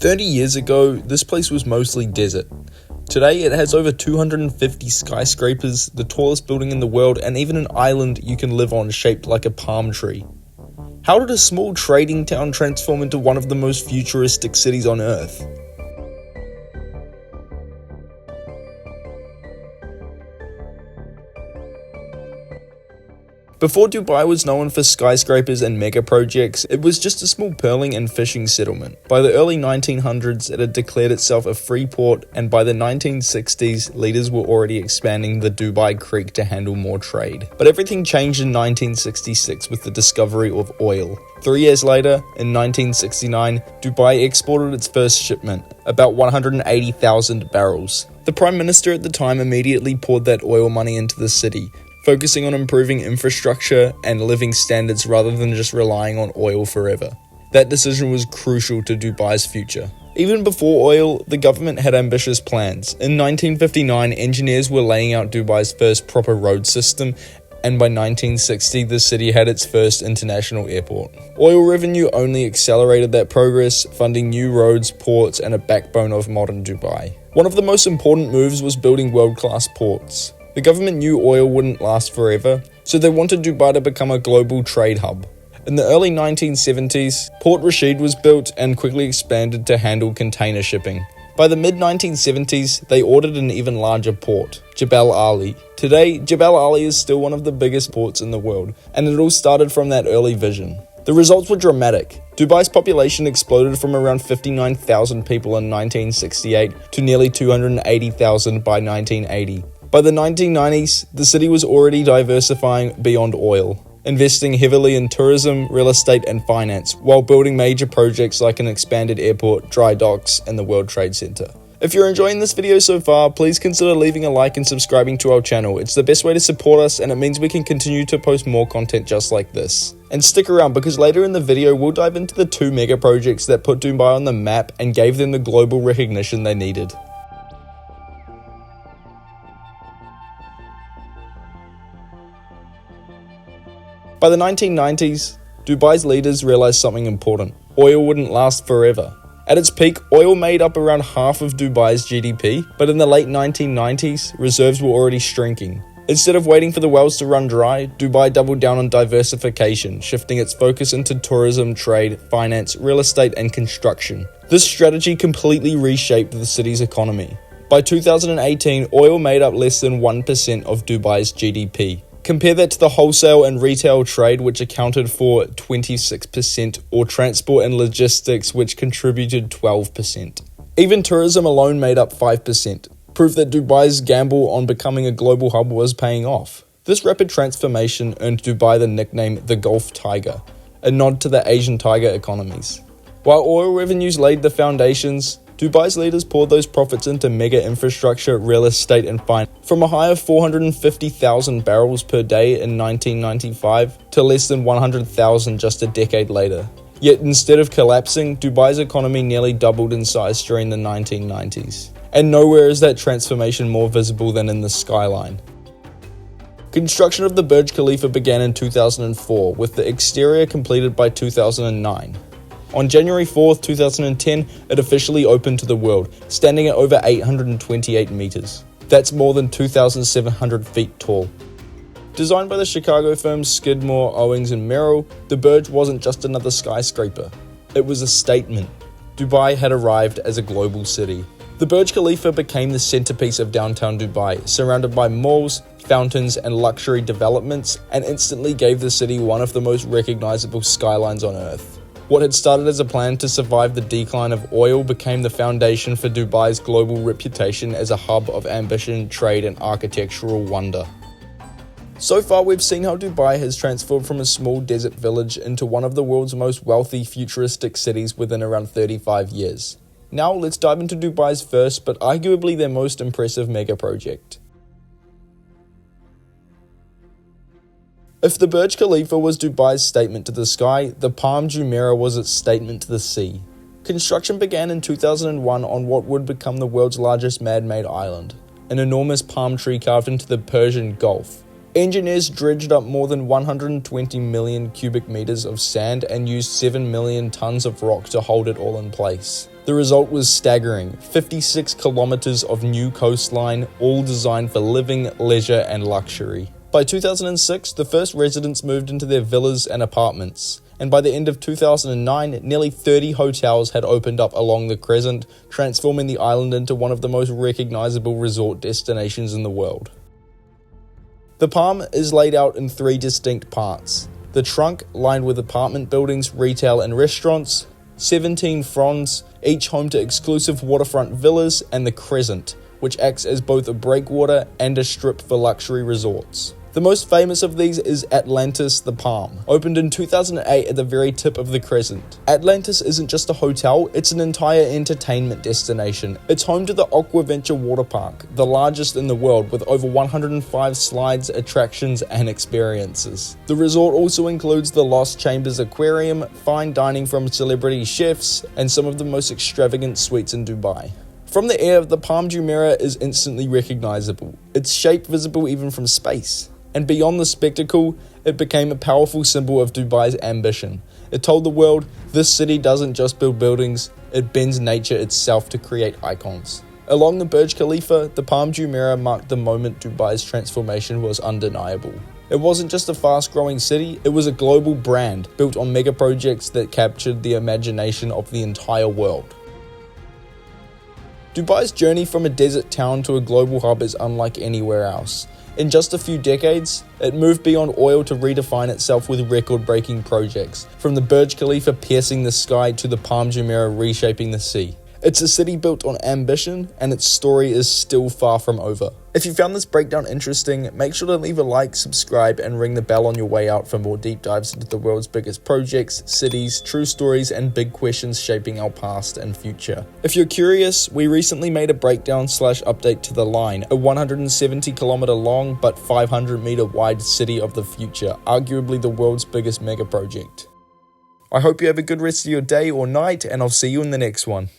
30 years ago, this place was mostly desert. Today, it has over 250 skyscrapers, the tallest building in the world, and even an island you can live on shaped like a palm tree. How did a small trading town transform into one of the most futuristic cities on Earth? Before Dubai was known for skyscrapers and megaprojects, it was just a small pearling and fishing settlement. By the early 1900s, it had declared itself a free port, and by the 1960s, leaders were already expanding the Dubai Creek to handle more trade. But everything changed in 1966 with the discovery of oil. 3 years later, in 1969, Dubai exported its first shipment, about 180,000 barrels. The Prime Minister at the time immediately poured that oil money into the city, focusing on improving infrastructure and living standards rather than just relying on oil forever. That decision was crucial to Dubai's future. Even before oil, the government had ambitious plans. In 1959, engineers were laying out Dubai's first proper road system, and by 1960, the city had its first international airport. Oil revenue only accelerated that progress, funding new roads, ports, and a backbone of modern Dubai. One of the most important moves was building world-class ports. The government knew oil wouldn't last forever, so they wanted Dubai to become a global trade hub. In the early 1970s, Port Rashid was built and quickly expanded to handle container shipping. By the mid-1970s, they ordered an even larger port, Jebel Ali. Today, Jebel Ali is still one of the biggest ports in the world, and it all started from that early vision. The results were dramatic. Dubai's population exploded from around 59,000 people in 1968 to nearly 280,000 by 1980. By the 1990s, the city was already diversifying beyond oil, investing heavily in tourism, real estate, and finance, while building major projects like an expanded airport, dry docks, and the World Trade Center. If you're enjoying this video so far, please consider leaving a like and subscribing to our channel. It's the best way to support us, and it means we can continue to post more content just like this. And stick around, because later in the video, we'll dive into the 2 mega projects that put Dubai on the map and gave them the global recognition they needed. By the 1990s, Dubai's leaders realized something important. Oil wouldn't last forever. At its peak, oil made up around half of Dubai's GDP, but in the late 1990s, reserves were already shrinking. Instead of waiting for the wells to run dry, Dubai doubled down on diversification, shifting its focus into tourism, trade, finance, real estate, and construction. This strategy completely reshaped the city's economy. By 2018, oil made up less than 1% of Dubai's GDP. Compare that to the wholesale and retail trade, which accounted for 26%, or transport and logistics, which contributed 12%. Even tourism alone made up 5%, proof that Dubai's gamble on becoming a global hub was paying off. This rapid transformation earned Dubai the nickname the Gulf Tiger, a nod to the Asian tiger economies. While oil revenues laid the foundations, Dubai's leaders poured those profits into mega infrastructure, real estate, and finance. From a high of 450,000 barrels per day in 1995 to less than 100,000 just a decade later. Yet instead of collapsing, Dubai's economy nearly doubled in size during the 1990s. And nowhere is that transformation more visible than in the skyline. Construction of the Burj Khalifa began in 2004, with the exterior completed by 2009. On January 4th, 2010, it officially opened to the world, standing at over 828 meters. That's more than 2,700 feet tall. Designed by the Chicago firms Skidmore, Owings & Merrill, the Burj wasn't just another skyscraper. It was a statement. Dubai had arrived as a global city. The Burj Khalifa became the centerpiece of downtown Dubai, surrounded by malls, fountains, and luxury developments, and instantly gave the city one of the most recognizable skylines on Earth. What had started as a plan to survive the decline of oil became the foundation for Dubai's global reputation as a hub of ambition, trade, and architectural wonder. So far, we've seen how Dubai has transformed from a small desert village into one of the world's most wealthy, futuristic cities within around 35 years. Now, let's dive into Dubai's first, but arguably their most impressive mega project. If the Burj Khalifa was Dubai's statement to the sky, the Palm Jumeirah was its statement to the sea. Construction began in 2001 on what would become the world's largest man-made island, an enormous palm tree carved into the Persian Gulf. Engineers dredged up more than 120 million cubic meters of sand and used 7 million tons of rock to hold it all in place. The result was staggering: 56 kilometers of new coastline, all designed for living, leisure, and luxury. By 2006, the first residents moved into their villas and apartments, and by the end of 2009, nearly 30 hotels had opened up along the crescent, transforming the island into one of the most recognizable resort destinations in the world. The Palm is laid out in 3 distinct parts: the trunk, lined with apartment buildings, retail, and restaurants; 17 fronds, each home to exclusive waterfront villas; and the crescent, which acts as both a breakwater and a strip for luxury resorts. The most famous of these is Atlantis the Palm, opened in 2008 at the very tip of the crescent. Atlantis isn't just a hotel, it's an entire entertainment destination. It's home to the Aquaventure water park, the largest in the world, with over 105 slides, attractions, and experiences. The resort also includes the Lost Chambers Aquarium, fine dining from celebrity chefs, and some of the most extravagant suites in Dubai. From the air, the Palm Jumeirah is instantly recognizable, its shape visible even from space. And beyond the spectacle, it became a powerful symbol of Dubai's ambition. It told the world, this city doesn't just build buildings, it bends nature itself to create icons. Along the Burj Khalifa, the Palm Jumeirah marked the moment Dubai's transformation was undeniable. It wasn't just a fast-growing city, it was a global brand built on megaprojects that captured the imagination of the entire world. Dubai's journey from a desert town to a global hub is unlike anywhere else. In just a few decades, it moved beyond oil to redefine itself with record-breaking projects, from the Burj Khalifa piercing the sky to the Palm Jumeirah reshaping the sea. It's a city built on ambition, and its story is still far from over. If you found this breakdown interesting, make sure to leave a like, subscribe, and ring the bell on your way out for more deep dives into the world's biggest projects, cities, true stories, and big questions shaping our past and future. If you're curious, we recently made a breakdown/update to The Line, a 170-kilometer long but 500-meter wide city of the future, arguably the world's biggest mega project. I hope you have a good rest of your day or night, and I'll see you in the next one.